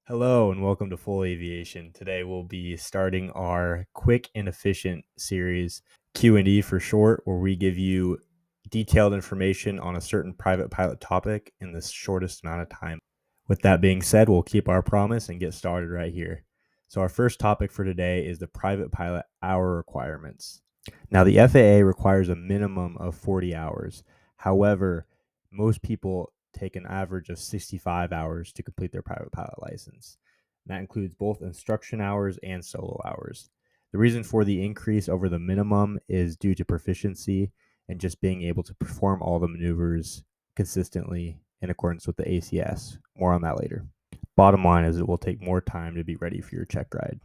Hello and welcome to Full Aviation. Today we'll be starting our quick and efficient series, Q&E for short, where we give you detailed information on a certain private pilot topic in the shortest amount of time. With that being said, we'll keep our promise and get started right here. So our first topic for today is the private pilot hour requirements. Now the FAA requires a minimum of 40 hours. However, most people take an average of 65 hours to complete their private pilot license. And that includes both instruction hours and solo hours. The reason for the increase over the minimum is due to proficiency and just being able to perform all the maneuvers consistently in accordance with the ACS. More on that later. Bottom line is it will take more time to be ready for your check ride.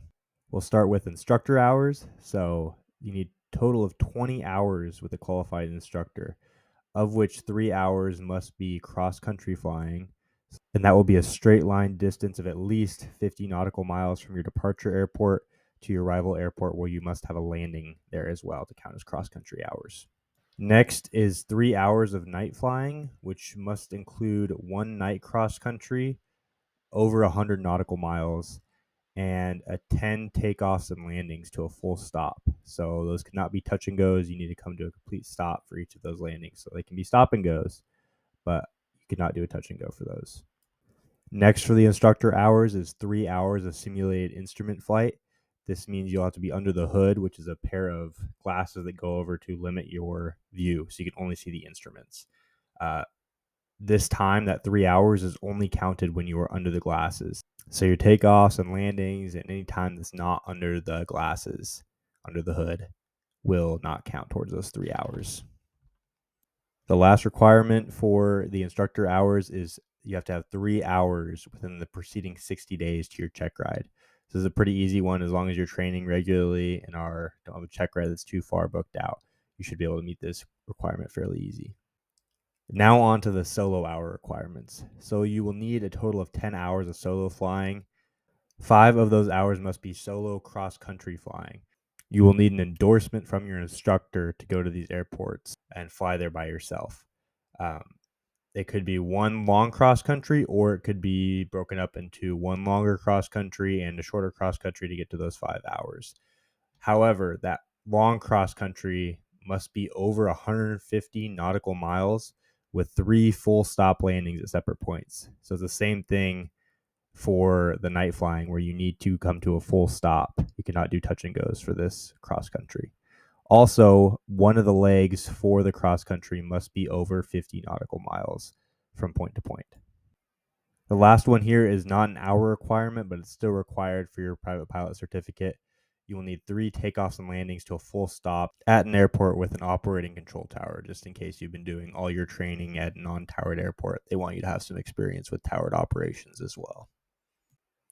We'll start with instructor hours. So you need a total of 20 hours with a qualified instructor, of which 3 hours must be cross-country flying, and that will be a straight line distance of at least 50 nautical miles from your departure airport to your arrival airport, where you must have a landing there as well to count as cross-country hours. Next is 3 hours of night flying, which must include one night cross-country over 100 nautical miles and a 10 takeoffs and landings to a full stop. So those cannot be touch and goes. You need to come to a complete stop for each of those landings. So they can be stop and goes, but you cannot do a touch and go for those. Next for the instructor hours is 3 hours of simulated instrument flight. This means you'll have to be under the hood, which is a pair of glasses that go over to limit your view so you can only see the instruments. This time, that 3 hours is only counted when you are under the glasses. So your takeoffs and landings and any time that's not under the glasses, under the hood, will not count towards those 3 hours. The last requirement for the instructor hours is you have to have 3 hours within the preceding 60 days to your check ride. This is a pretty easy one. As long as you're training regularly and don't have a check ride that's too far booked out, you should be able to meet this requirement fairly easy. Now on to the solo hour requirements. So you will need a total of 10 hours of solo flying. 5 of those hours must be solo cross-country flying. You will need an endorsement from your instructor to go to these airports and fly there by yourself. It could be one long cross-country, or it could be broken up into one longer cross-country and a shorter cross-country to get to those 5 hours. However, that long cross-country must be over 150 nautical miles with 3 full stop landings at separate points. So it's the same thing for the night flying, where you need to come to a full stop. You cannot do touch and goes for this cross country. Also, one of the legs for the cross country must be over 50 nautical miles from point to point. The last one here is not an hour requirement, but it's still required for your private pilot certificate. You will need 3 takeoffs and landings to a full stop at an airport with an operating control tower, just in case you've been doing all your training at a non-towered airport. They want you to have some experience with towered operations as well.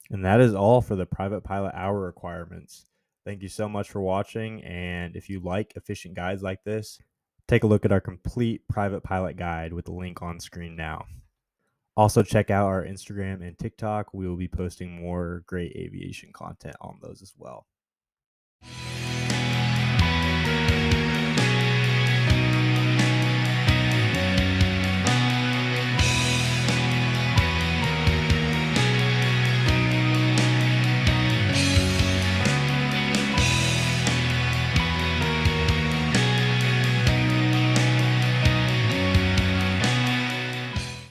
And that is all for the private pilot hour requirements. Thank you so much for watching. And if you like efficient guides like this, take a look at our complete private pilot guide with the link on screen now. Also, check out our Instagram and TikTok. We will be posting more great aviation content on those as well.